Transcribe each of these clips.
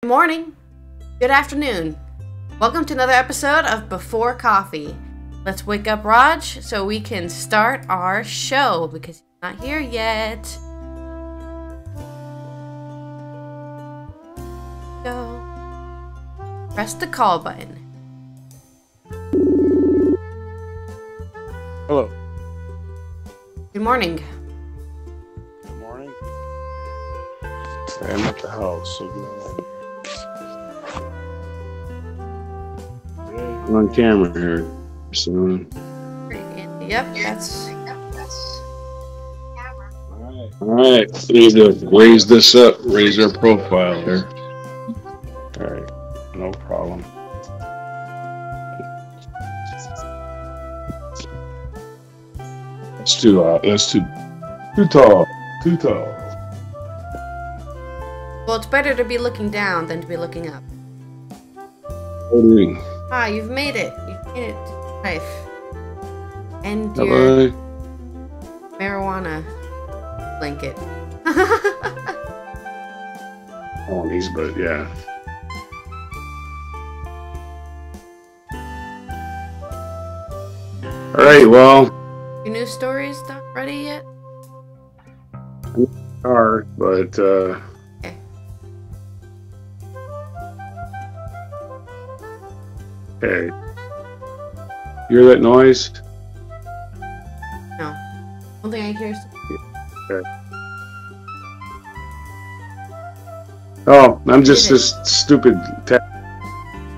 Good morning. Good afternoon. Welcome to another episode of Before Coffee. Let's wake up Rog so we can start our show because he's not here yet. Go. Press the call button. Hello. Good morning. Good morning. I'm at the house, so I'm on camera here. So. Yep, that's. Alright, we need to raise this up, raise our profile here. Alright, no problem. That's too tall. Too tall. Well, it's better to be looking down than to be looking up. What are you doing? Ah, you've made it. You've made it to life. And your marijuana blanket. Oh, these, but yeah. All right, well. Your news stories not ready yet? Are, but Okay. Hey. You hear that noise? No. One thing I hear is... Okay. Oh, I'm just this stupid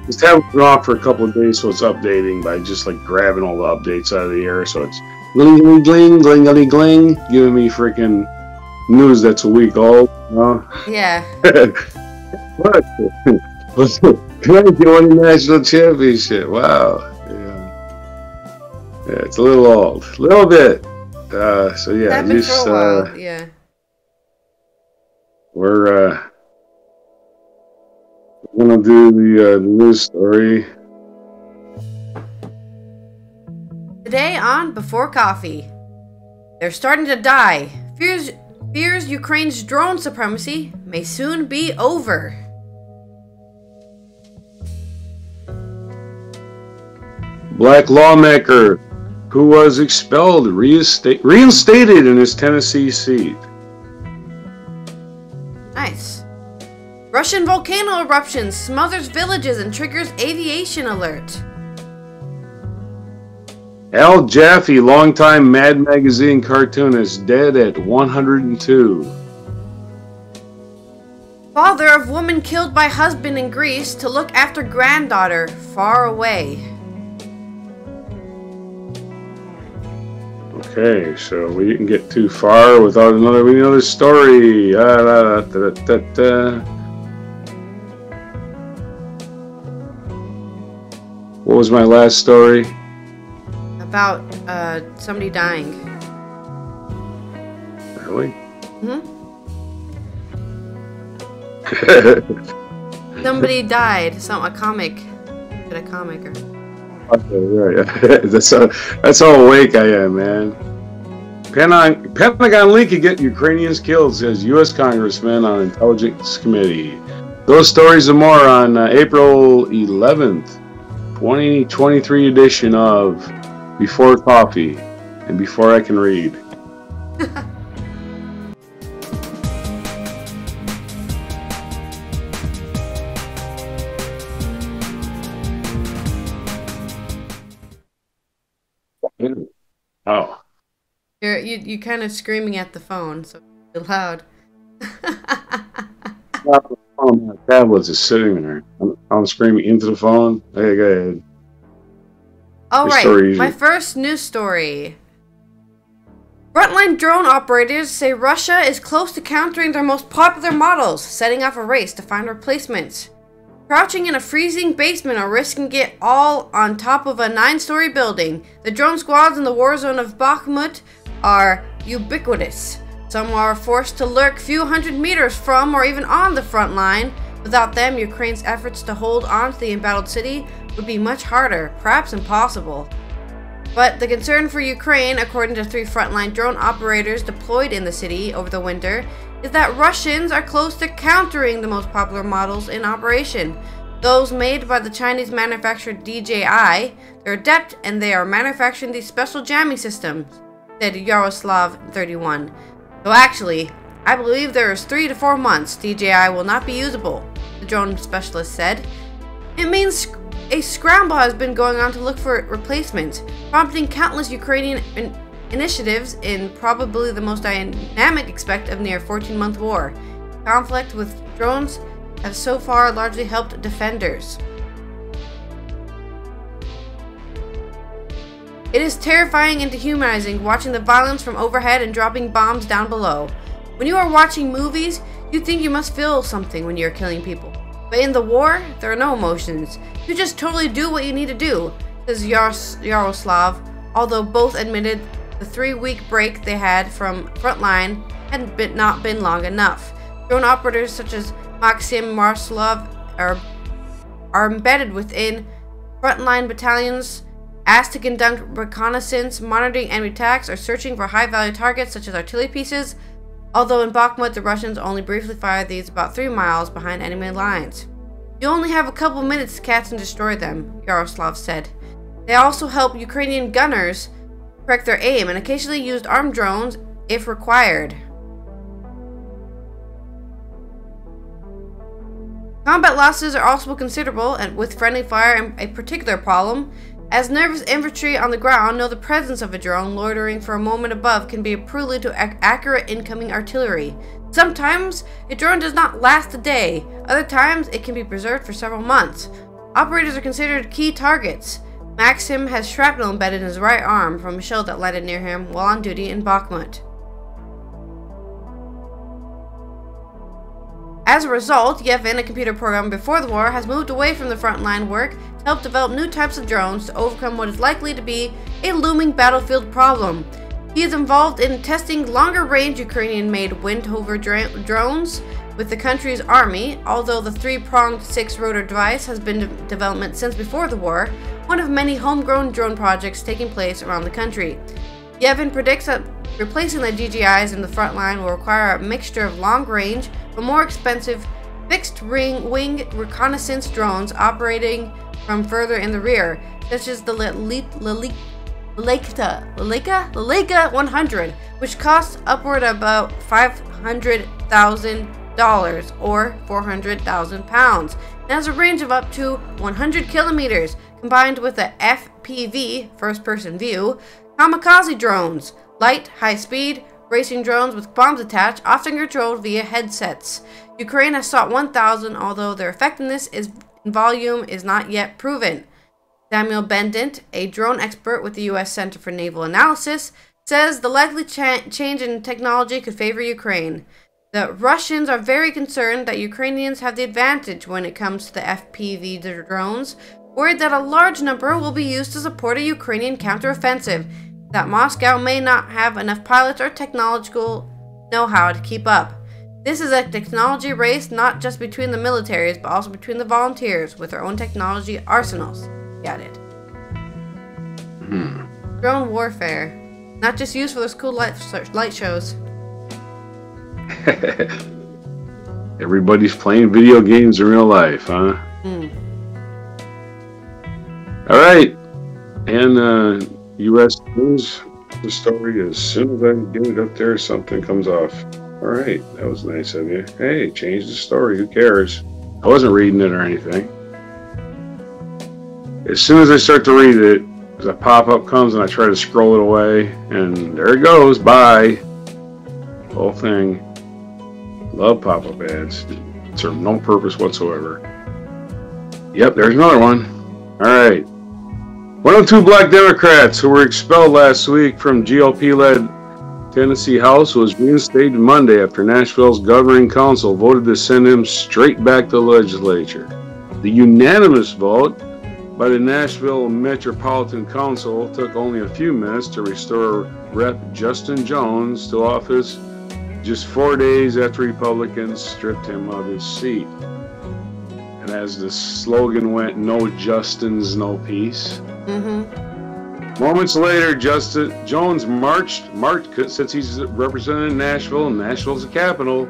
just having it off for a couple of days so it's updating by just like grabbing all the updates out of the air, so it's gling gling gling gling gling gling giving me freaking news that's a week old. Yeah. What? You won the national championship. Wow. Yeah, it's a little old. A little bit. So yeah, just for a while. Yeah. We're gonna do the news story. Today on Before Coffee. They're starting to die. Fears Ukraine's drone supremacy may soon be over. Black lawmaker who was expelled reinstated in his Tennessee seat. Nice. Russian volcano eruption smothers villages and triggers aviation alert. Al Jaffee, longtime Mad Magazine cartoonist, dead at 102. Father of woman killed by husband in Greece to look after granddaughter far away. Okay, so we didn't get too far without another story. What was my last story? About somebody dying. Really? Somebody died. A comic. Did a comic or... Okay, right. That's how awake I am, man. Pentagon link could get Ukrainians killed, says U.S. Congressman on Intelligence Committee. Those stories and more on April 11th, 2023 edition of Before Coffee and Before I Can Read. Oh. You kind of screaming at the phone, so it's loud. Oh, my tablet is sitting there. I'm screaming into the phone. Hey, go ahead. All right, my first news story. Frontline drone operators say Russia is close to countering their most popular models, setting off a race to find replacements. Crouching in a freezing basement or risking it all on top of a 9-story building, the drone squads in the war zone of Bakhmut are ubiquitous. Some are forced to lurk a few hundred meters from or even on the front line. Without them, Ukraine's efforts to hold on to the embattled city would be much harder, perhaps impossible. But the concern for Ukraine, according to 3 frontline drone operators deployed in the city over the winter, is that Russians are close to countering the most popular models in operation. Those made by the Chinese manufacturer DJI, they're adept and they are manufacturing these special jamming systems, said Yaroslav, 31. So actually, I believe there is 3 to 4 months DJI will not be usable, the drone specialist said. It means a scramble has been going on to look for replacements, prompting countless Ukrainian initiatives in probably the most dynamic aspect of near 14-month war. Conflict with drones have so far largely helped defenders. It is terrifying and dehumanizing watching the violence from overhead and dropping bombs down below. When you are watching movies, you think you must feel something when you're killing people. But in the war, there are no emotions. You just totally do what you need to do, says Yaroslav, although both admitted the 3-week break they had from frontline had not been long enough. Drone operators such as Maxim Marslov are embedded within frontline battalions, asked to conduct reconnaissance, monitoring enemy attacks, or searching for high-value targets such as artillery pieces, although in Bakhmut the Russians only briefly fired these about 3 miles behind enemy lines. You only have a couple minutes to catch and destroy them, Yaroslav said. They also help Ukrainian gunners correct their aim and occasionally used armed drones if required. Combat losses are also considerable, and with friendly fire a particular problem, as nervous infantry on the ground know the presence of a drone loitering for a moment above can be a prelude to accurate incoming artillery. Sometimes a drone does not last a day, other times it can be preserved for several months. Operators are considered key targets. Maxim has shrapnel embedded in his right arm from a shell that landed near him while on duty in Bakhmut. As a result, Jaffee, a computer program before the war, has moved away from the frontline work to help develop new types of drones to overcome what is likely to be a looming battlefield problem. He is involved in testing longer-range Ukrainian-made Windhover drones with the country's army, although the 3-pronged 6-rotor device has been in development since before the war, one of many homegrown drone projects taking place around the country. Yevin predicts that replacing the DJIs in the front line will require a mixture of long-range but more expensive fixed-wing reconnaissance drones operating from further in the rear, such as the Leica 100, which costs upward about $500,000 or 400,000 pounds, and has a range of up to 100 kilometers, combined with the FPV, first-person view, kamikaze drones, light, high-speed, racing drones with bombs attached, often controlled via headsets. Ukraine has sought 1,000, although their effectiveness in volume is not yet proven. Samuel Bendant, a drone expert with the U.S. Center for Naval Analysis, says the likely change in technology could favor Ukraine. The Russians are very concerned that Ukrainians have the advantage when it comes to the FPV drones, worried that a large number will be used to support a Ukrainian counteroffensive, that Moscow may not have enough pilots or technological know-how to keep up. This is a technology race not just between the militaries, but also between the volunteers with their own technology arsenals, he added. Drone warfare. Not just used for those cool light shows. Everybody's playing video games in real life, huh? Alright. And U.S. News, the story, as soon as I get it up there, something comes off. Alright, that was nice of you. Hey, change the story, who cares? I wasn't reading it or anything. As soon as I start to read it, a pop-up comes and I try to scroll it away, and there it goes, bye. Whole thing. Love pop-up ads. Serve no purpose whatsoever. Yep, there's another one. Alright. One of 2 black Democrats who were expelled last week from GOP-led Tennessee House was reinstated Monday after Nashville's governing council voted to send him straight back to the legislature. The unanimous vote by the Nashville Metropolitan Council took only a few minutes to restore Rep. Justin Jones to office just 4 days after Republicans stripped him of his seat. And as the slogan went, no Justins, no peace. Moments later, Jones marched since he's represented Nashville, and Nashville's the capital.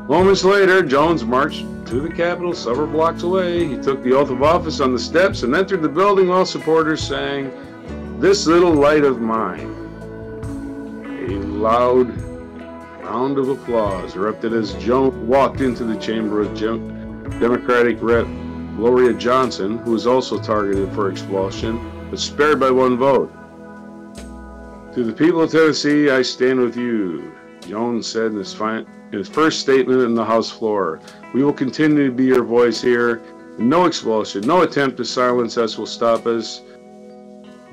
Moments later, Jones marched to the Capitol several blocks away. He took the oath of office on the steps and entered the building while supporters sang, "This Little Light of Mine." A loud round of applause erupted as Jones walked into the chamber with Democratic Rep. Gloria Johnson, who was also targeted for expulsion, but spared by one vote. "To the people of Tennessee, I stand with you," Jones said in his first statement on the House floor. "We will continue to be your voice here. No expulsion, no attempt to silence us will stop us,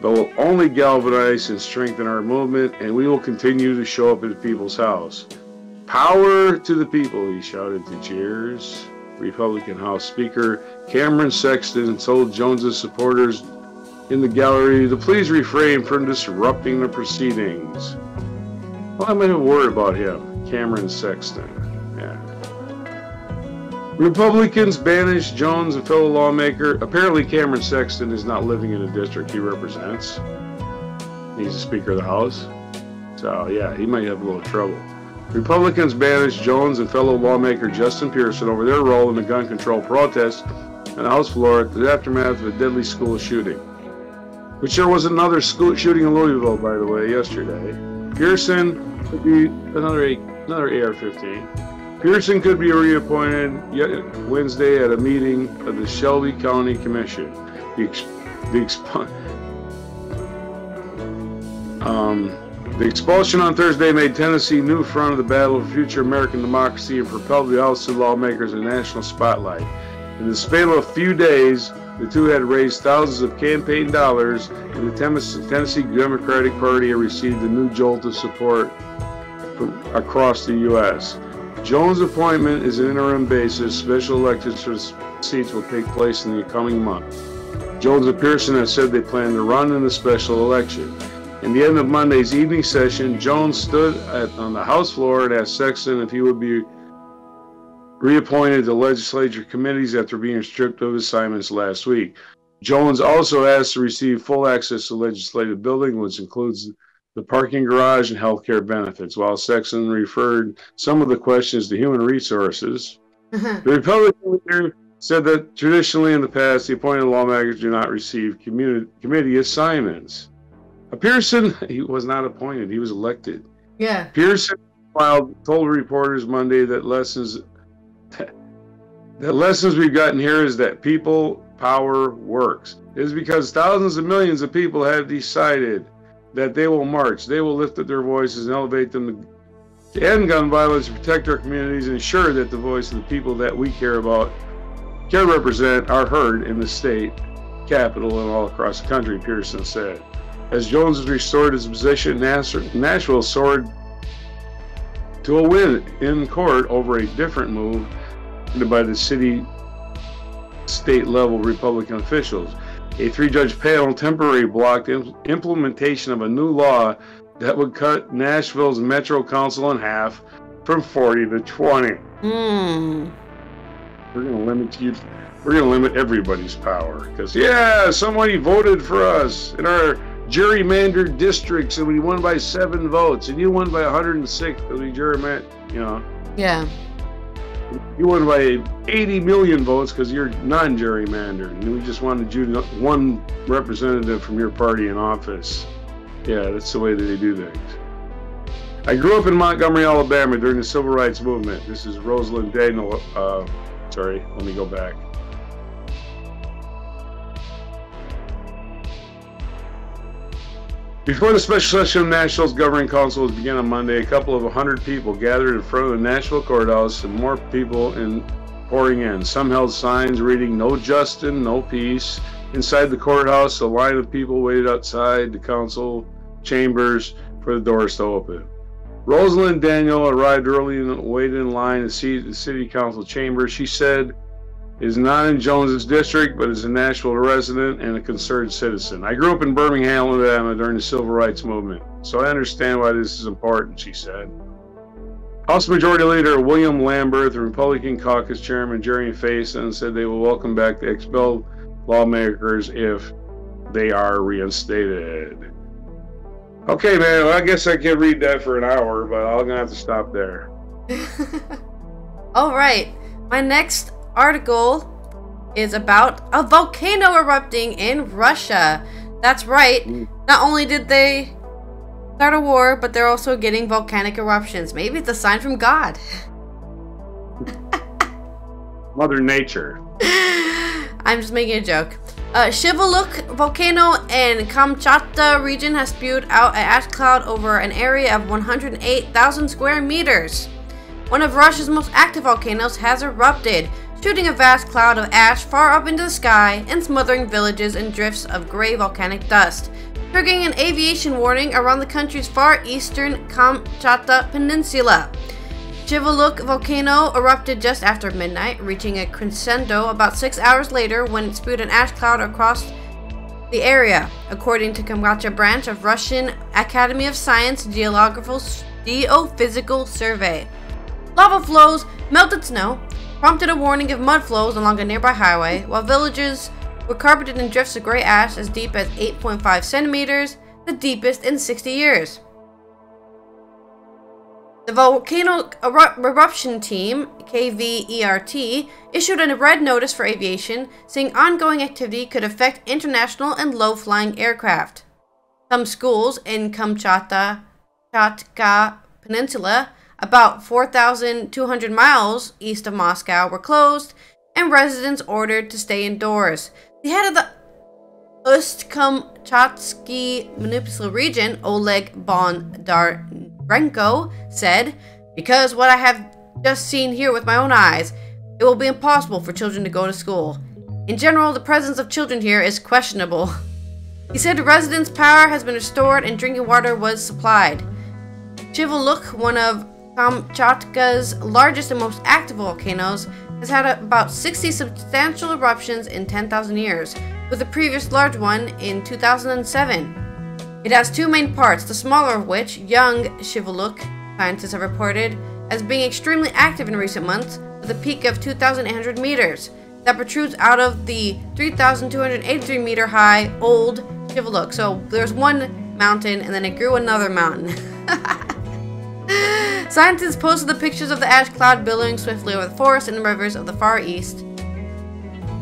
but will only galvanize and strengthen our movement, and we will continue to show up at the people's house. Power to the people," he shouted to cheers. Republican House Speaker Cameron Sexton told Jones's supporters in the gallery to please refrain from disrupting the proceedings. Well, I might have worried about him, Cameron Sexton. Yeah. Republicans banished Jones, a fellow lawmaker. Apparently, Cameron Sexton is not living in the district he represents. He's the Speaker of the House. So, yeah, he might have a little trouble. Republicans banished Jones and fellow lawmaker Justin Pearson over their role in the gun control protests on the House floor at the aftermath of a deadly school shooting. Which there was another school shooting in Louisville, by the way, yesterday. Pearson could be another AR-15. Pearson could be reappointed Wednesday at a meeting of the Shelby County Commission. The expulsion on Thursday made Tennessee new front of the battle for future American democracy and propelled the ousted lawmakers in national spotlight. In the span of a few days, the two had raised thousands of campaign dollars, and the Tennessee Democratic Party had received a new jolt of support from across the U.S. Jones' appointment is an interim basis. Special elections for the seats will take place in the coming month. Jones and Pearson have said they plan to run in the special election. In the end of Monday's evening session, Jones stood on the House floor and asked Sexton if he would be reappointed to legislature committees after being stripped of assignments last week. Jones also asked to receive full access to the legislative building, which includes the parking garage and health care benefits, while Sexton referred some of the questions to human resources. The Republican leader said that traditionally in the past, the appointed lawmakers do not receive committee assignments. Pearson, he was not appointed, he was elected. Yeah. Pearson, while told reporters Monday that lessons we've gotten here is that people power works. It is because thousands of millions of people have decided that they will march, they will lift up their voices and elevate them to end gun violence, protect our communities, and ensure that the voice of the people that we care represent are heard in the state, capital, and all across the country, Pearson said. As Jones has restored his position, Nashville soared to a win in court over a different move by the state level Republican officials. A 3-judge panel temporarily blocked implementation of a new law that would cut Nashville's Metro Council in half from 40 to 20. We're going to limit everydy's power because, yeah, somebody voted for us in our gerrymandered districts and we won by 7 votes and you won by 106 because we gerrymandered, you know. Yeah. You won by 80 million votes because you're non-gerrymandered and we just wanted you one representative from your party in office. Yeah, that's the way that they do things. I grew up in Montgomery, Alabama during the Civil Rights Movement. This is Rosalind Daniel. Sorry, let me go back. Before the special session of Nashville's Governing Council began on Monday, a couple of 100 people gathered in front of the Nashville courthouse and more people pouring in. Some held signs reading, "No Justin, no peace." Inside the courthouse, a line of people waited outside the council chambers for the doors to open. Rosalind Daniel arrived early and waited in line to see the city council chamber. She said, is not in Jones's district, but is a Nashville resident and a concerned citizen. I grew up in Birmingham, Alabama during the Civil Rights Movement, so I understand why this is important, she said. House Majority Leader William Lambert, the Republican Caucus Chairman Jerry Faison said they will welcome back the expelled lawmakers if they are reinstated. Okay, man, well, I guess I can read that for an hour, but I'm going to have to stop there. All right. My next article is about a volcano erupting in Russia. That's right. Not only did they start a war, but they're also getting volcanic eruptions. Maybe it's a sign from God. Mother Nature. I'm just making a joke. Shivaluk volcano in Kamchatka region has spewed out an ash cloud over an area of 108,000 square meters. One of Russia's most active volcanoes has erupted, shooting a vast cloud of ash far up into the sky and smothering villages in drifts of gray volcanic dust, triggering an aviation warning around the country's far eastern Kamchatka Peninsula. Shivaluk volcano erupted just after midnight, reaching a crescendo about 6 hours later when it spewed an ash cloud across the area, according to Kamchatka branch of Russian Academy of Science Geophysical Survey. Lava flows, melted snow, prompted a warning of mud flows along a nearby highway, while villages were carpeted in drifts of gray ash as deep as 8.5 centimeters, the deepest in 60 years. The volcano eruption team, KVERT, issued a red notice for aviation, saying ongoing activity could affect international and low-flying aircraft. Some schools in Kamchatka Peninsula, about 4,200 miles east of Moscow, were closed, and residents ordered to stay indoors. The head of the Ust-Kamchatsky Municipal Region, Oleg Bondarenko, said, "Because what I have just seen here with my own eyes, it will be impossible for children to go to school. In general, the presence of children here is questionable." He said residents' power has been restored and drinking water was supplied. Shivaluk, one of Kamchatka's largest and most active volcanoes, has had about 60 substantial eruptions in 10,000 years, with the previous large one in 2007. It has two main parts, the smaller of which, young Shivaluk, scientists have reported, as being extremely active in recent months, with a peak of 2,800 meters, that protrudes out of the 3,283 meter high old Shivaluk. So there's one mountain and then it grew another mountain. Scientists posted the pictures of the ash cloud billowing swiftly over the forests and rivers of the Far East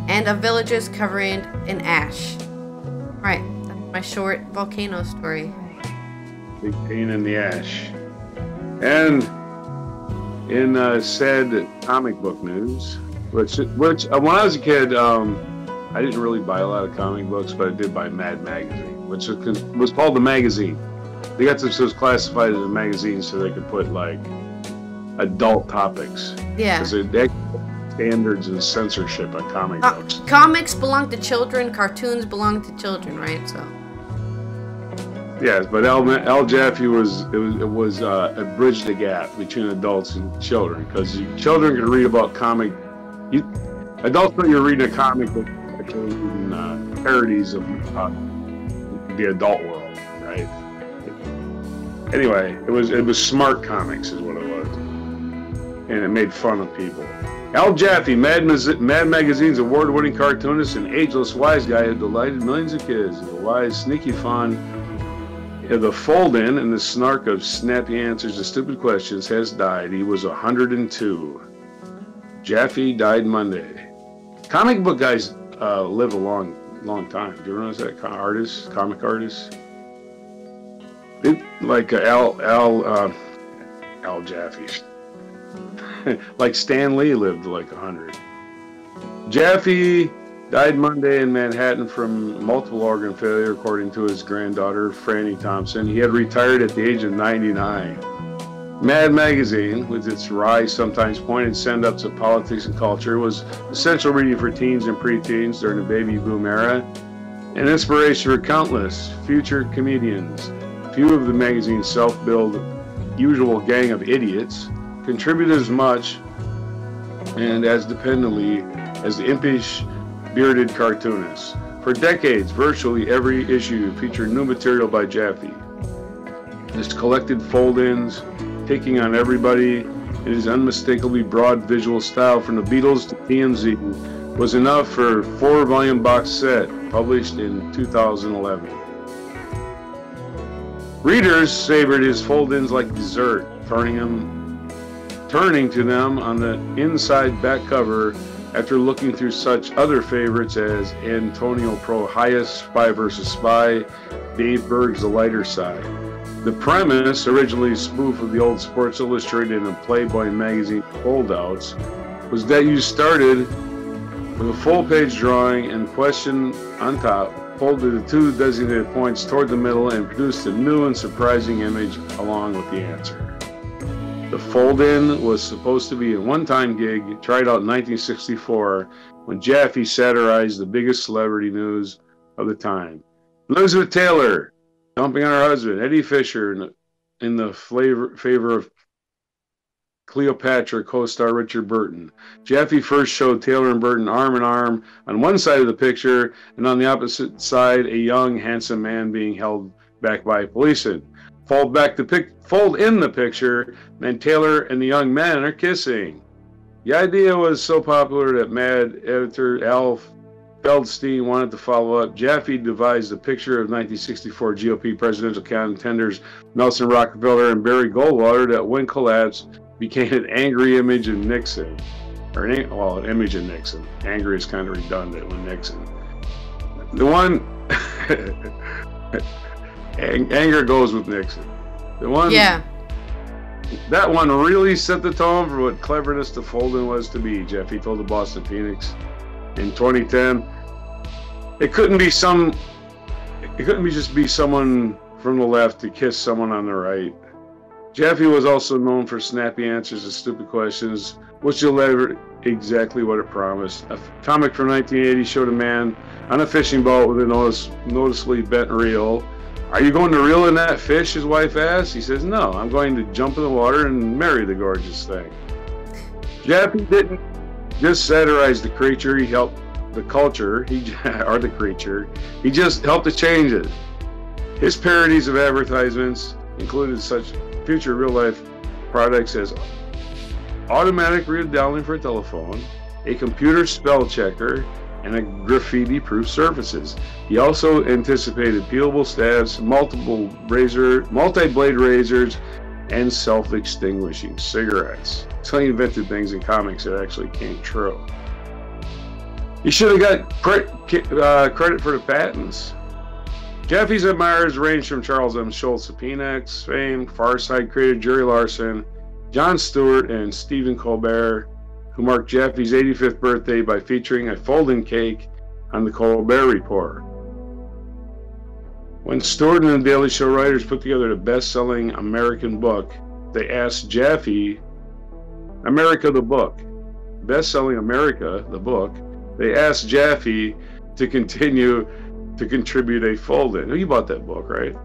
and of villages covered in ash. Alright, that's my short volcano story. Big pain in the ash. And in said comic book news, which when I was a kid, I didn't really buy a lot of comic books, but I did buy Mad Magazine, which was called the magazine. They got this was classified as a magazine so they could put like adult topics. Yeah. Because they standards and censorship on comic books. Comics belong to children, cartoons belong to children, right? So. Yes, but Al Jaffee was it bridged the gap between adults and children, because children can read about comic. Adults when you're reading a comic book, actually reading parodies of the adult world, right? Anyway, it was smart comics is what it was, and it made fun of people. Al Jaffee, Mad Magazine's award-winning cartoonist and ageless wise guy who delighted millions of kids. The wise, sneaky fun, the fold-in and the snark of snappy answers to stupid questions has died. He was 102. Jaffee died Monday. Comic book guys live a long time. Do you notice that? Comic artists? Like Al Jaffee. Like Stan Lee lived like 100. Jaffee died Monday in Manhattan from multiple organ failure, according to his granddaughter, Franny Thompson. He had retired at the age of 99. Mad Magazine, with its wry, sometimes pointed send-ups of politics and culture, was essential reading for teens and preteens during the baby boom era, and inspiration for countless future comedians. Few of the magazine's self-billed usual gang of idiots contributed as much and as dependently as the impish, bearded cartoonists. For decades, virtually every issue featured new material by Jaffee. His collected fold-ins, taking on everybody, in his unmistakably broad visual style from the Beatles to TMZ, was enough for a 4-volume box set published in 2011. Readers savored his fold-ins like dessert, turning to them on the inside back cover after looking through such other favorites as Antonio Pro Highest, Spy vs. Spy, Dave Berg's The Lighter Side. The premise, originally a spoof of the old Sports Illustrated and Playboy magazine foldouts, was that you started with a full-page drawing and question on top, folded the 2 designated points toward the middle, and produced a new and surprising image along with the answer. The fold-in was supposed to be a one-time gig, tried out in 1964, when Jaffee satirized the biggest celebrity news of the time. Elizabeth Taylor dumping on her husband, Eddie Fisher in the favor of Cleopatra co-star Richard Burton. Jaffee first showed Taylor and Burton arm in arm on one side of the picture, and on the opposite side, a young, handsome man being held back by a policeman. Fold in the picture, and Taylor and the young men are kissing. The idea was so popular that Mad editor Al Feldstein wanted to follow up. Jaffee devised a picture of 1964 GOP presidential contenders Nelson Rockefeller and Barry Goldwater that, when collapsed, became an angry image of Nixon. An image of Nixon. Angry is kind of redundant with Nixon. The one... anger goes with Nixon. The one... Yeah. That one really set the tone for what cleverness the fold-in was to be, Jaffee told the Boston Phoenix in 2010. It couldn't be just be someone from the left to kiss someone on the right. Jaffee was also known for snappy answers to stupid questions, which delivered exactly what it promised. A comic from 1980 showed a man on a fishing boat with a noticeably bent reel. "Are you going to reel in that fish?" his wife asked. He says, "No, I'm going to jump in the water and marry the gorgeous thing." Jaffee didn't just satirize the creature, he helped the culture, or the creature. He just helped to change it. His parodies of advertisements included such future real-life products as automatic redialing for a telephone, a computer spell checker, and a graffiti-proof surfaces. He also anticipated peelable stabs, multi-blade razors, and self-extinguishing cigarettes. So he invented things in comics that actually came true. He should have got credit for the patents. Jaffee's admirers ranged from Charles M. Schultz of Peanuts fame, Far Side creator Jerry Larson, Jon Stewart, and Stephen Colbert, who marked Jaffee's 85th birthday by featuring a folding cake on the Colbert Report. When Stewart and the Daily Show writers put together the best-selling American book, they asked Jaffee, America the book, best-selling America the book, they asked Jaffee to continue to contribute a fold-in. You bought that book, right?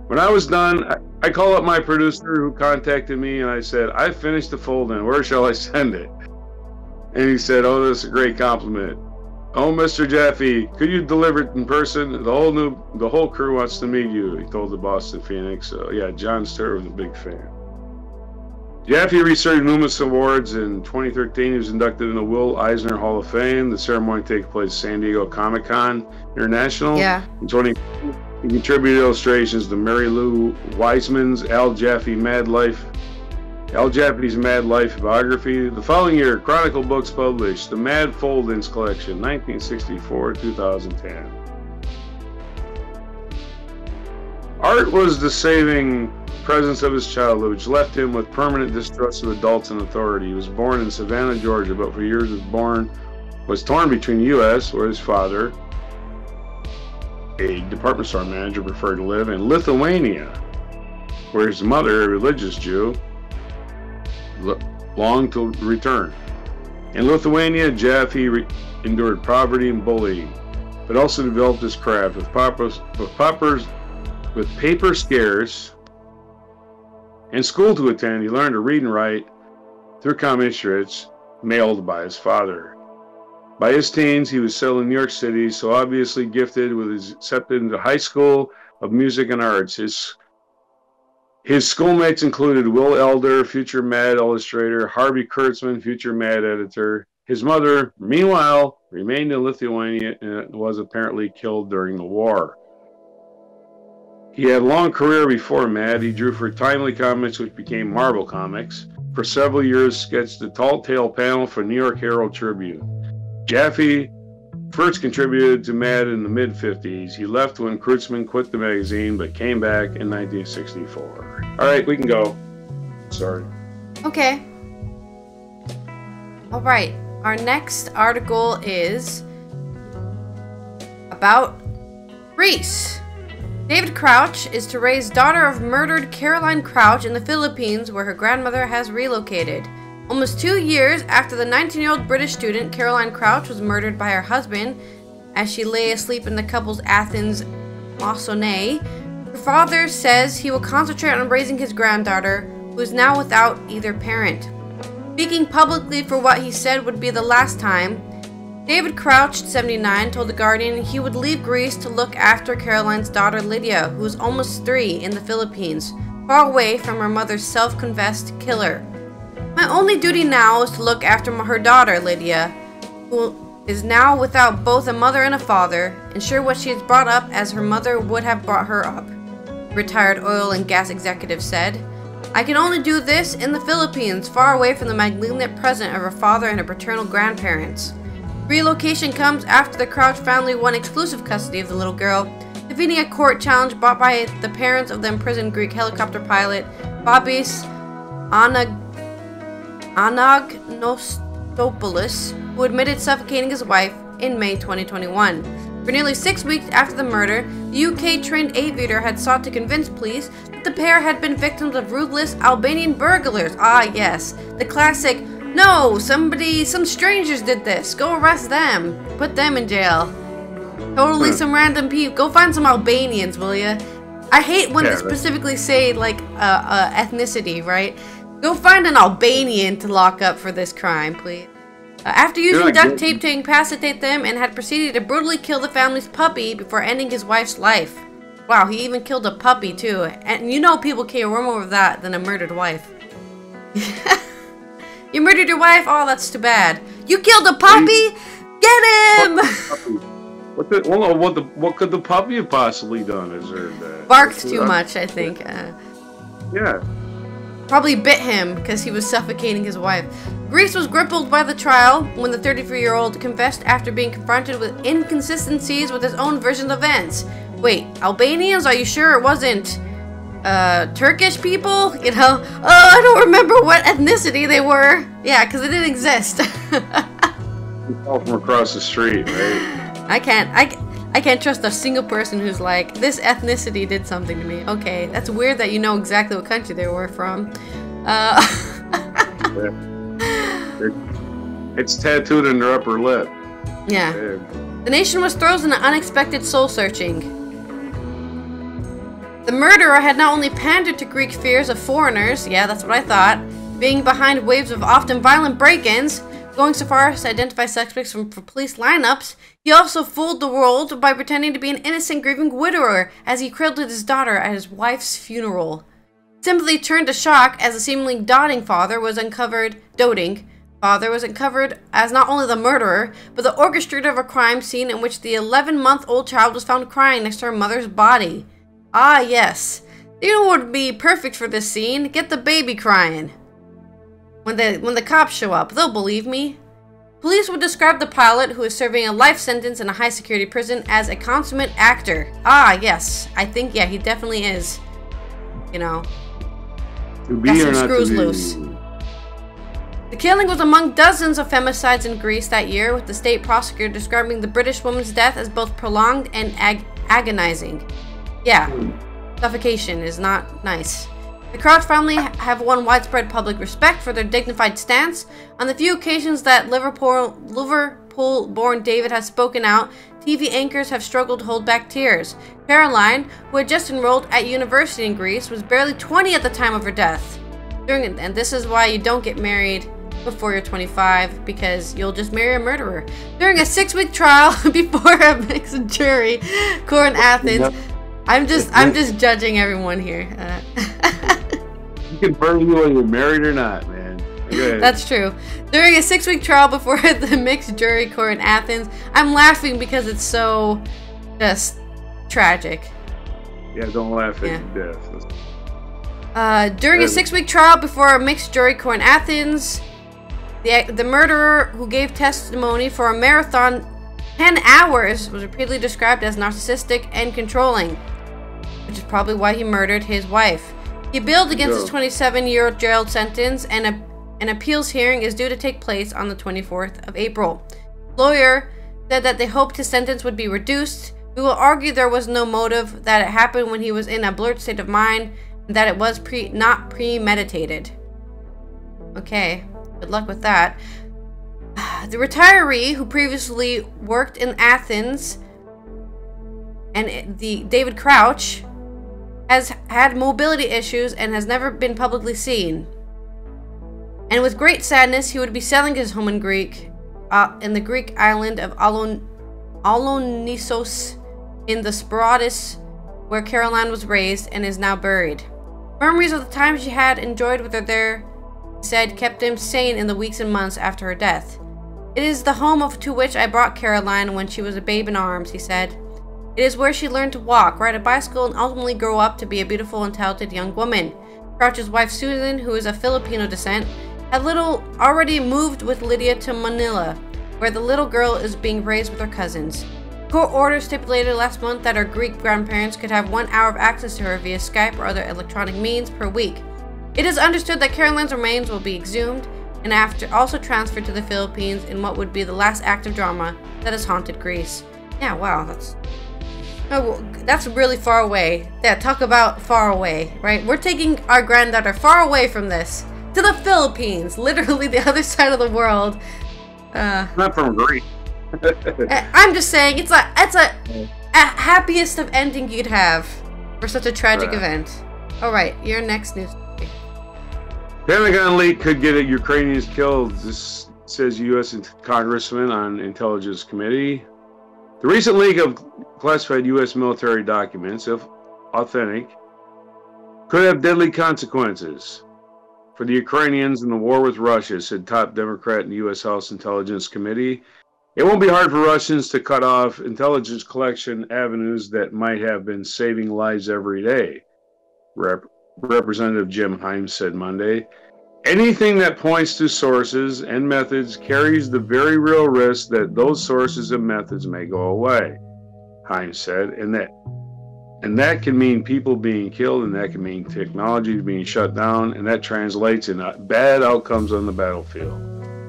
When I was done, I called up my producer who contacted me and I said, "I finished the fold-in. Where shall I send it?" And he said, "Oh, that's a great compliment. Oh, Mr. Jaffee, could you deliver it in person? The whole crew wants to meet you," he told the Boston Phoenix. So yeah, Jon Stewart was a big fan. Jaffee received numerous awards. In 2013, he was inducted in the Will Eisner Hall of Fame. The ceremony takes place at San Diego Comic-Con International. Yeah. In 20, he contributed illustrations to Mary Lou Wiseman's Al Jaffee's Mad Life biography. The following year, Chronicle Books published the Mad Fold-ins collection, 1964-2010. Art was the saving presence of his childhood, which left him with permanent distrust of adults and authority. He was born in Savannah, Georgia, but for years was torn between the U.S., where his father, a department store manager, preferred to live, and Lithuania, where his mother, a religious Jew, longed to return. In Lithuania, Jaffee endured poverty and bullying, but also developed his craft. With paper scarce and school to attend, he learned to read and write through comic strips mailed by his father. By his teens, he was settled in New York City, so obviously gifted, with his accepted into High School of Music and Arts. His schoolmates included Will Elder, future Mad illustrator, Harvey Kurtzman, future Mad editor, His mother, meanwhile, remained in Lithuania and was apparently killed during the war. He had a long career before Mad. He drew for Timely Comics, which became Marvel Comics. For several years, sketched the Tall Tale panel for New York Herald Tribune. Jaffee first contributed to Mad in the mid-50s. He left when Kurtzman quit the magazine, but came back in 1964. All right, we can go. Sorry. Okay. All right. Our next article is about Greece. David Crouch is to raise daughter of murdered Caroline Crouch in the Philippines, where her grandmother has relocated. Almost 2 years after the 19-year-old British student Caroline Crouch was murdered by her husband as she lay asleep in the couple's Athens mausoleum, her father says he will concentrate on raising his granddaughter, who is now without either parent. Speaking publicly for what he said would be the last time, David Crouch, 79, told The Guardian he would leave Greece to look after Caroline's daughter Lydia, who is almost 3, in the Philippines, far away from her mother's self-confessed killer. My only duty now is to look after her daughter, Lydia, who is now without both a mother and a father, ensure what she is brought up as her mother would have brought her up, the retired oil and gas executive said. I can only do this in the Philippines, far away from the malignant presence of her father and her paternal grandparents. Relocation comes after the Crouch family won exclusive custody of the little girl, defeating a court challenge brought by the parents of the imprisoned Greek helicopter pilot, Babis Anagnostopoulos, who admitted suffocating his wife in May 2021. For nearly 6 weeks after the murder, the UK-trained aviator had sought to convince police that the pair had been victims of ruthless Albanian burglars. Ah, yes, the classic, no, some strangers did this, go arrest them, put them in jail. Totally some random people, go find some Albanians, will ya? I hate when they specifically say, like, ethnicity, right? Go find an Albanian to lock up for this crime, please. After using duct tape to incapacitate them and had proceeded to brutally kill the family's puppy before ending his wife's life. Wow, he even killed a puppy too. And you know people care more over that than a murdered wife. You murdered your wife? Oh, that's too bad. You killed a puppy? Get him! What could the puppy have possibly done? Barked too much, I think. Yeah. Probably bit him because he was suffocating his wife. Greece was crippled by the trial when the 33-year-old confessed after being confronted with inconsistencies with his own version of events. Wait, Albanians? Are you sure it wasn't Turkish people? You know? Oh, I don't remember what ethnicity they were. Yeah, because it didn't exist. You fell from across the street, right? I can't trust a single person who's like, this ethnicity did something to me. Okay, that's weird that you know exactly what country they were from. It's tattooed in their upper lip. Yeah. The nation was thrown into unexpected soul-searching. The murderer had not only pandered to Greek fears of foreigners, yeah, that's what I thought, being behind waves of often violent break-ins, going so far as to identify suspects for police lineups, he also fooled the world by pretending to be an innocent grieving widower as he cradled his daughter at his wife's funeral. Simply turned to shock as the seemingly doting father was uncovered as not only the murderer, but the orchestrator of a crime scene in which the 11-month-old child was found crying next to her mother's body. Ah, yes. You know what would be perfect for this scene? Get the baby crying. When the cops show up, they'll believe me. Police would describe the pilot, who is serving a life sentence in a high-security prison, as a consummate actor. Ah, yes. I think, yeah, he definitely is. You know. Got some screws loose. The killing was among dozens of femicides in Greece that year, with the state prosecutor describing the British woman's death as both prolonged and agonizing. Yeah, suffocation is not nice. The Crouch family have won widespread public respect for their dignified stance. On the few occasions that Liverpool-born David has spoken out, TV anchors have struggled to hold back tears. Caroline, who had just enrolled at university in Greece, was barely 20 at the time of her death. And this is why you don't get married before you're 25, because you'll just marry a murderer. During a 6-week trial before a mixed jury court in Athens, I'm just judging everyone here. You can burn you whether you're married or not, man. That's true. During a 6-week trial before the mixed jury court in Athens, I'm laughing because it's so just tragic. Yeah, don't laugh at death. During a 6-week trial before a mixed jury court in Athens, the murderer who gave testimony for a marathon 10 hours was repeatedly described as narcissistic and controlling, which is probably why he murdered his wife. He appealed against his 27-year jail sentence, and an appeals hearing is due to take place on the 24th of April. The lawyer said that they hoped his sentence would be reduced. We will argue there was no motive, that it happened when he was in a blurred state of mind, and that it was not premeditated. Okay, good luck with that. The retiree who previously worked in Athens, and David Crouch, has had mobility issues and has never been publicly seen. And with great sadness, he would be selling his home in the Greek island of Alonissos in the Sporadis, where Caroline was raised and is now buried. Memories of the time she had enjoyed with her there, he said, kept him sane in the weeks and months after her death. It is the home to which I brought Caroline when she was a babe in arms, he said. It is where she learned to walk, ride a bicycle, and ultimately grow up to be a beautiful and talented young woman. Crouch's wife Susan, who is of Filipino descent, had already moved with Lydia to Manila, where the little girl is being raised with her cousins. Court order stipulated last month that her Greek grandparents could have 1 hour of access to her via Skype or other electronic means per week. It is understood that Caroline's remains will be exhumed and also transferred to the Philippines in what would be the last act of drama that has haunted Greece. Yeah, wow, that's really far away. Yeah, talk about far away, right? We're taking our granddaughter far away from this to the Philippines, literally the other side of the world. Not from Greece. I'm just saying, it's a happiest of ending you'd have for such a tragic event. All right, your next news story. Pentagon leak could get Ukrainians killed. This says U.S. Congressman on Intelligence Committee. The recent leak of classified U.S. military documents, if authentic, could have deadly consequences for the Ukrainians in the war with Russia, said top Democrat in the U.S. House Intelligence Committee. It won't be hard for Russians to cut off intelligence collection avenues that might have been saving lives every day, Representative Jim Himes said Monday. Anything that points to sources and methods carries the very real risk that those sources and methods may go away, Himes said, and that can mean people being killed, and that can mean technology being shut down, and that translates in bad outcomes on the battlefield.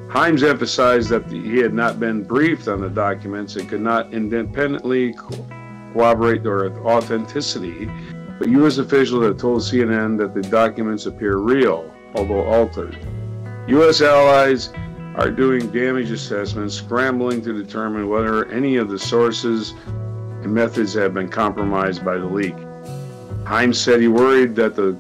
Himes emphasized that he had not been briefed on the documents and could not independently corroborate their authenticity, but U.S. officials have told CNN that the documents appear real, although altered. U.S. allies are doing damage assessments, scrambling to determine whether any of the sources and methods have been compromised by the leak. Himes said he worried that the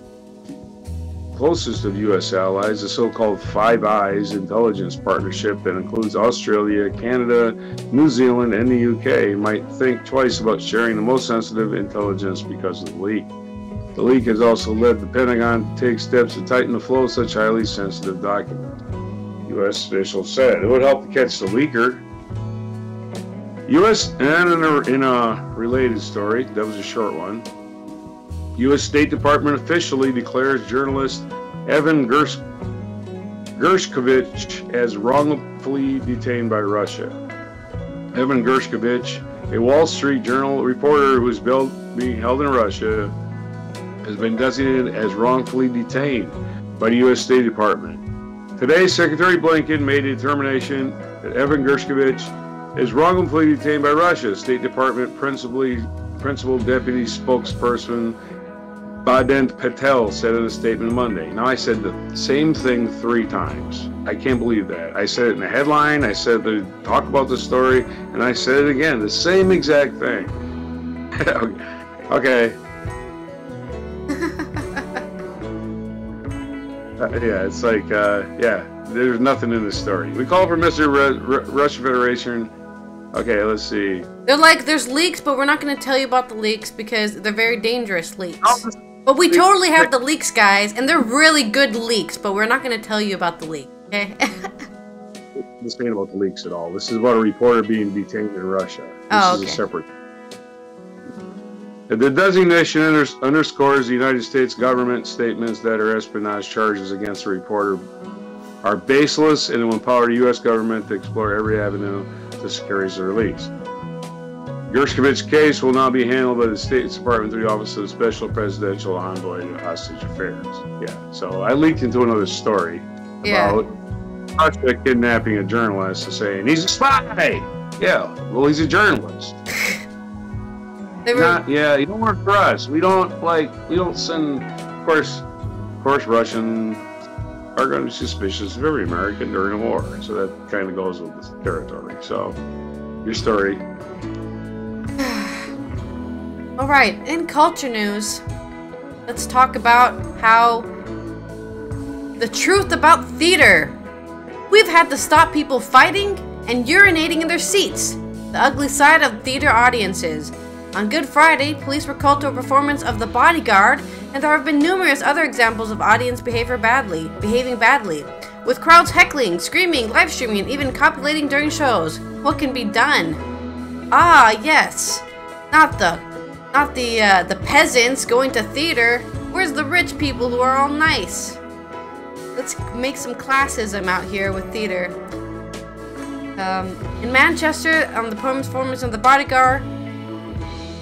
closest of U.S. allies, the so-called Five Eyes intelligence partnership that includes Australia, Canada, New Zealand, and the UK, might think twice about sharing the most sensitive intelligence because of the leak. The leak has also led the Pentagon to take steps to tighten the flow of such highly sensitive documents, U.S. officials said. It would help to catch the leaker. U.S. and in a related story, that was a short one, U.S. State Department officially declares journalist Evan Gershkovich as wrongfully detained by Russia. Evan Gershkovich, a Wall Street Journal reporter who is being held in Russia, has been designated as wrongfully detained by the U.S. State Department. Today, Secretary Blinken made a determination that Evan Gershkovich is wrongfully detained by Russia. State Department Principal Deputy Spokesperson Badent Patel said in a statement Monday. Now, I said the same thing 3 times. I can't believe that. I said it in the headline, I said to talk about the story, and I said it again, the same exact thing. Okay. Yeah, it's like, there's nothing in this story. We call for Mr. Russian Federation. Okay, let's see. They're like, there's leaks, but we're not going to tell you about the leaks because they're very dangerous leaks. But we totally have the leaks, guys, and they're really good leaks, but we're not going to tell you about the leak. Okay. This ain't about the leaks at all. This is about a reporter being detained in Russia. This is a separate. The designation underscores the United States government statements that her espionage charges against the reporter are baseless and will empower the U.S. government to explore every avenue to secure his release. Gershkovich's case will now be handled by the State Department through the Office of the Special Presidential Envoy to Hostage Affairs. Yeah, so I leaked into another story about Russia kidnapping a journalist and saying he's a spy. Yeah, well, he's a journalist. You don't work for us. We don't send. Of course, Russians are going to be suspicious of every American during a war. So that kind of goes with the territory. So, your story. All right, in culture news, let's talk about how the truth about theater. We've had to stop people fighting and urinating in their seats. The ugly side of theater audiences. On Good Friday, police were called to a performance of The Bodyguard, and there have been numerous other examples of audience behaving badly, with crowds heckling, screaming, live streaming, and even copulating during shows. What can be done? Ah, yes, not the peasants going to theater. Where's the rich people who are all nice? Let's make some classism out here with theater. In Manchester, on the performance of The Bodyguard,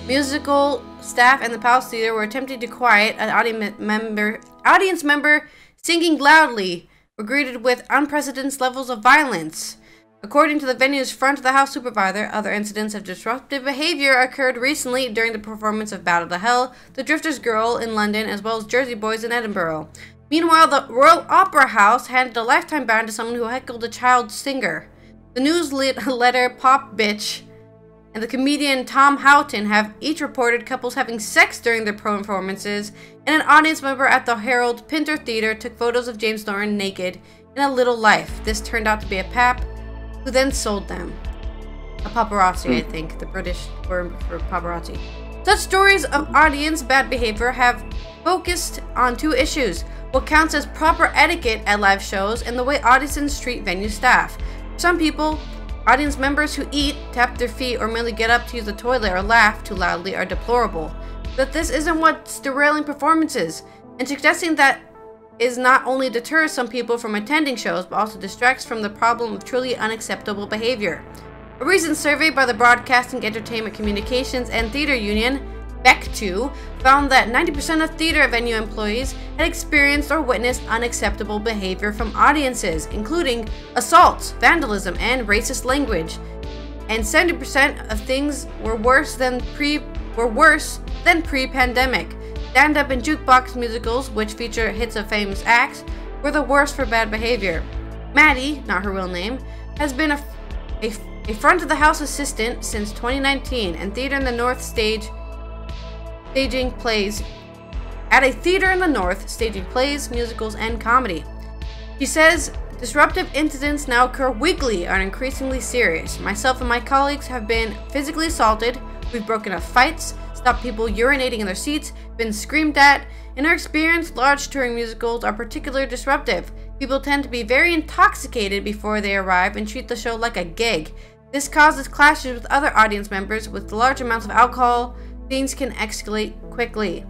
musical staff and the Palace Theatre were attempting to quiet an audience member singing loudly, were greeted with unprecedented levels of violence. According to the venue's front-of-the-house supervisor, other incidents of disruptive behavior occurred recently during the performance of Battle to Hell, The Drifter's Girl in London, as well as Jersey Boys in Edinburgh. Meanwhile, the Royal Opera House handed a lifetime ban to someone who heckled a child singer. The newsletter Pop Bitch and the comedian Tom Houghton have each reported couples having sex during their performances, and an audience member at the Harold Pinter Theatre took photos of James Norton naked in A Little Life. This turned out to be a pap, who then sold them. A paparazzi, I think, the British word for paparazzi. Such stories of audience bad behavior have focused on two issues: what counts as proper etiquette at live shows and the way audiences treat venue staff. For some people, audience members who eat, tap their feet, or merely get up to use the toilet or laugh too loudly are deplorable. But this isn't what's derailing performances, and suggesting that is not only deters some people from attending shows, but also distracts from the problem of truly unacceptable behavior. A recent survey by the Broadcasting, Entertainment, Communications, and Theater Union, BEC2, found that 90% of theater venue employees had experienced or witnessed unacceptable behavior from audiences, including assaults, vandalism, and racist language. And 70% of things were worse than pre-pandemic. Stand-up and jukebox musicals, which feature hits of famous acts, were the worst for bad behavior. Maddie, not her real name, has been a front-of-the-house assistant since 2019 and Theater in the North staging plays, musicals, and comedy. She says, disruptive incidents now occur weekly and are increasingly serious. Myself and my colleagues have been physically assaulted, we've broken up fights, stopped people urinating in their seats, been screamed at. In our experience, large touring musicals are particularly disruptive. People tend to be very intoxicated before they arrive and treat the show like a gig. This causes clashes with other audience members. With large amounts of alcohol, things can escalate quickly.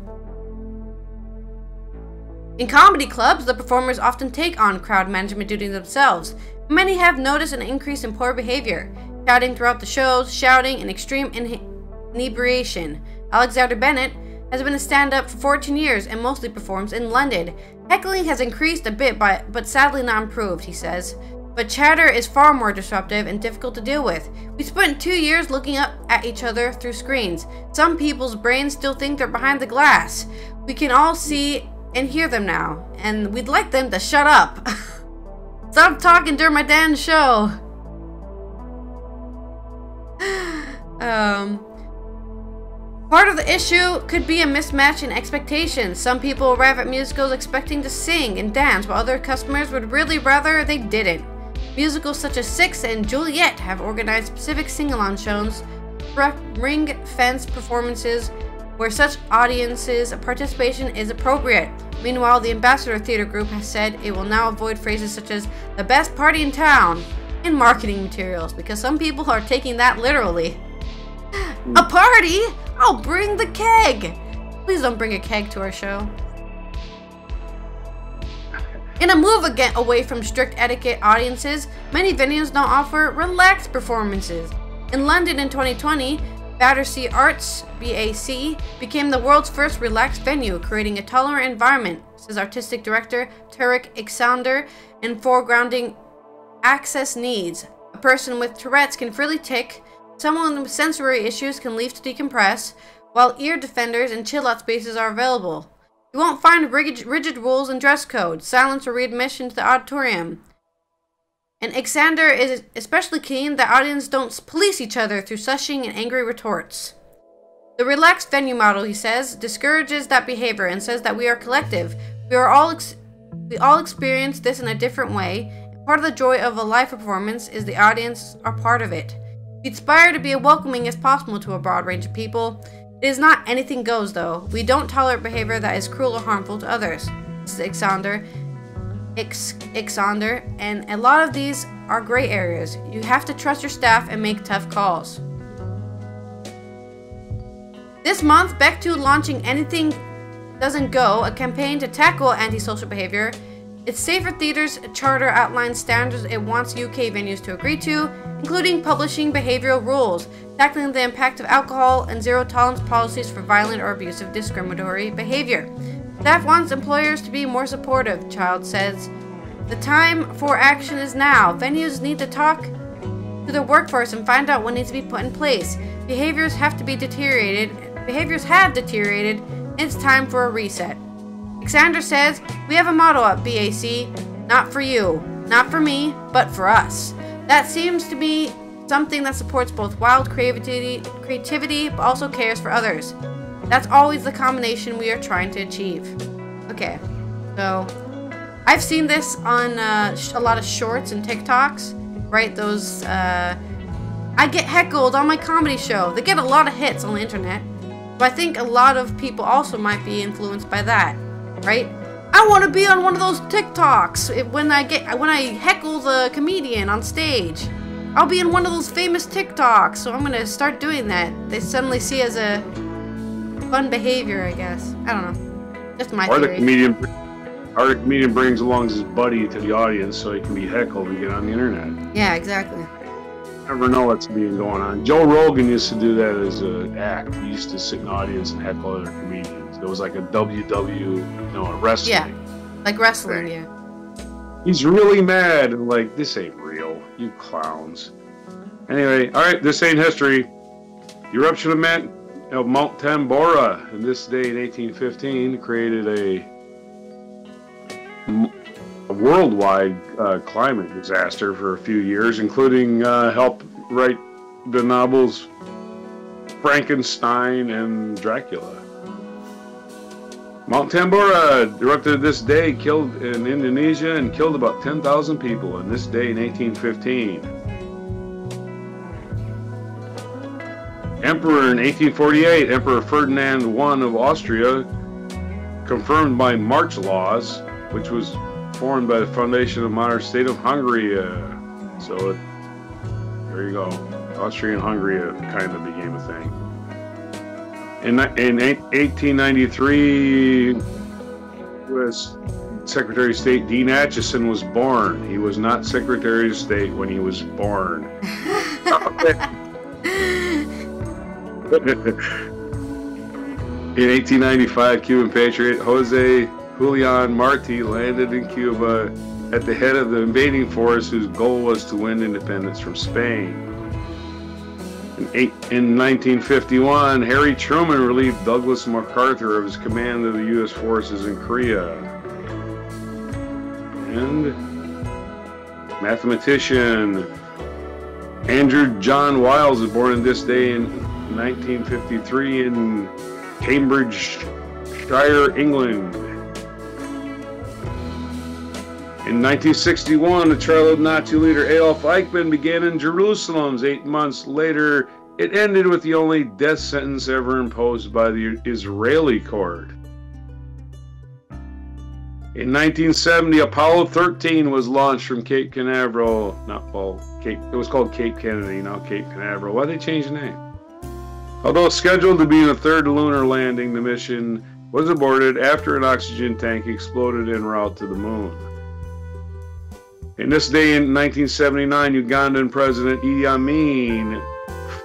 In comedy clubs, the performers often take on crowd management duties themselves. Many have noticed an increase in poor behavior, shouting throughout the shows, shouting, and extreme inebriation. Alexander Bennett has been a stand-up for 14 years and mostly performs in London. Heckling has increased a bit, but sadly not improved, he says. But chatter is far more disruptive and difficult to deal with. We spent 2 years looking up at each other through screens. Some people's brains still think they're behind the glass. We can all see and hear them now, and we'd like them to shut up. Stop talking during my damn show. Part of the issue could be a mismatch in expectations. Some people arrive at musicals expecting to sing and dance, while other customers would really rather they didn't. Musicals such as Six and Juliet have organized specific sing-along shows, ring-fence performances where such audiences' participation is appropriate. Meanwhile, the Ambassador Theater Group has said it will now avoid phrases such as the best party in town in marketing materials because some people are taking that literally. A party? I'll bring the keg! Please don't bring a keg to our show. In a move again away from strict etiquette audiences, many venues now offer relaxed performances. In London in 2020, Battersea Arts, BAC, became the world's first relaxed venue, creating a tolerant environment, says artistic director Tarek Iksander, and foregrounding access needs. A person with Tourette's can freely tick, someone with sensory issues can leave to decompress, while ear defenders and chill-out spaces are available. You won't find rigid rules and dress code, silence or readmission to the auditorium. And Iksander is especially keen that audiences don't police each other through shushing and angry retorts. The relaxed venue model, he says, discourages that behavior and says that we are collective. We all experience this in a different way. And part of the joy of a live performance is the audience are part of it. We aspire to be as welcoming as possible to a broad range of people. It is not anything goes, though. We don't tolerate behavior that is cruel or harmful to others. This is Iksander, and a lot of these are gray areas. You have to trust your staff and make tough calls. This month, Beck 2 launching Anything Doesn't Go, a campaign to tackle antisocial behavior. Its Safer Theatres Charter outlines standards it wants UK venues to agree to, including publishing behavioral rules, tackling the impact of alcohol, and zero-tolerance policies for violent or abusive discriminatory behavior. Staff wants employers to be more supportive, Child says. The time for action is now. Venues need to talk to their workforce and find out what needs to be put in place. Behaviors have deteriorated, and it's time for a reset. Iksander says, we have a motto at BAC, not for you, not for me, but for us. That seems to be something that supports both wild creativity, but also cares for others. That's always the combination we are trying to achieve. Okay, so I've seen this on a lot of shorts and TikToks, right? Those, I get heckled on my comedy show. They get a lot of hits on the internet, but I think a lot of people also might be influenced by that, right? I want to be on one of those TikToks when I heckle the comedian on stage. I'll be in one of those famous TikToks, so I'm gonna start doing that. They suddenly see as a fun behavior, I guess. I don't know. Just my theory. Or the comedian brings along his buddy to the audience so he can be heckled and get on the internet. Yeah, exactly. Never know what's being going on. Joe Rogan used to do that as an act. He used to sit in the audience and heckle other comedians. It was like a a wrestling. Yeah, like wrestling, yeah. He's really mad and like, this ain't real, you clowns. Anyway, alright, this ain't history. The eruption of Mount Tambora, in this day in 1815, created a worldwide climate disaster for a few years, including help write the novels Frankenstein and Dracula. Mount Tambora erupted this day, killed in Indonesia, and killed about 10,000 people in this day in 1815. Emperor in 1848, Emperor Ferdinand I of Austria, confirmed by March laws, which was formed by the foundation of modern state of Hungary. There you go. Austria and Hungary kind of became a thing. In 1893, U.S. Secretary of State Dean Acheson was born. He was not Secretary of State when he was born. In 1895, Cuban patriot Jose Julian Marti landed in Cuba at the head of the invading force whose goal was to win independence from Spain. In 1951, Harry Truman relieved Douglas MacArthur of his command of the U.S. forces in Korea. And mathematician Andrew John Wiles was born on this day in 1953 in Cambridgeshire, England. In 1961, the trial of Nazi leader Adolf Eichmann began in Jerusalem. 8 months later, it ended with the only death sentence ever imposed by the Israeli court. In 1970, Apollo 13 was launched from Cape Canaveral. It was called Cape Kennedy, now Cape Canaveral. Why'd they change the name? Although scheduled to be the third lunar landing, the mission was aborted after an oxygen tank exploded en route to the moon. In this day in 1979, Ugandan President Idi Amin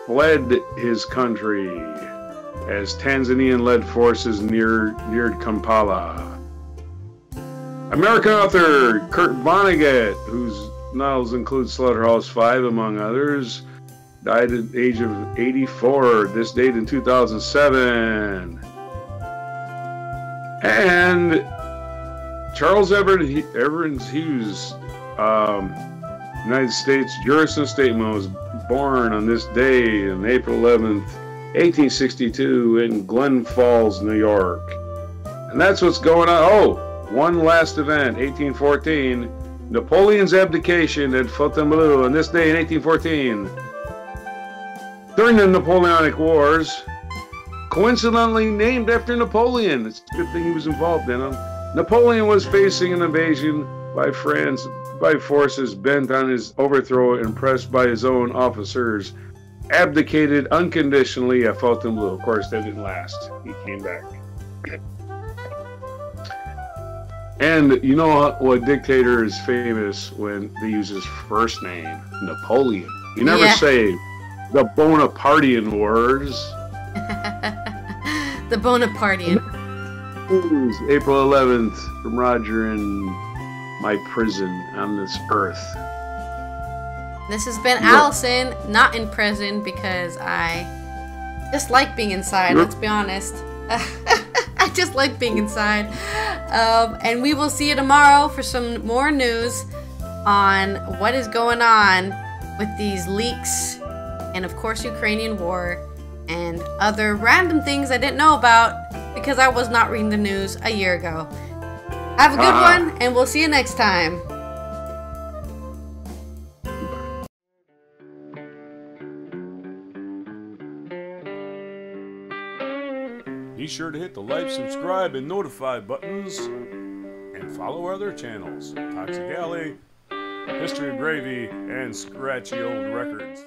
fled his country as Tanzanian-led forces neared Kampala. American author Kurt Vonnegut, whose novels include Slaughterhouse-Five, among others, died at the age of 84, this date in 2007. And Charles Evans Hughes, United States jurist and statesman, was born on this day on April 11th, 1862 in Glen Falls, New York. And that's what's going on. Oh, one last event, 1814, Napoleon's abdication at Fontainebleau on this day in 1814. During the Napoleonic Wars, coincidentally named after Napoleon. It's a good thing he was involved in them. Napoleon was facing an invasion by France by forces bent on his overthrow, impressed by his own officers, abdicated unconditionally at Fontainebleau. Of course, that didn't last. He came back. And you know what dictator is famous when they use his first name? Napoleon. You never say the Bonapartean Wars. The Bonapartean. April 11th, from Roger in my prison on this earth. This has been Allison, not in prison because I just like being inside, let's be honest. I just like being inside. And we will see you tomorrow for some more news on what is going on with these leaks and, of course, Ukrainian war and other random things I didn't know about because I was not reading the news a year ago. Have a good one, and we'll see you next time. Be sure to hit the like, subscribe, and notify buttons, and follow our other channels, Toxic Alley, History of Gravy, and Scratchy Old Records.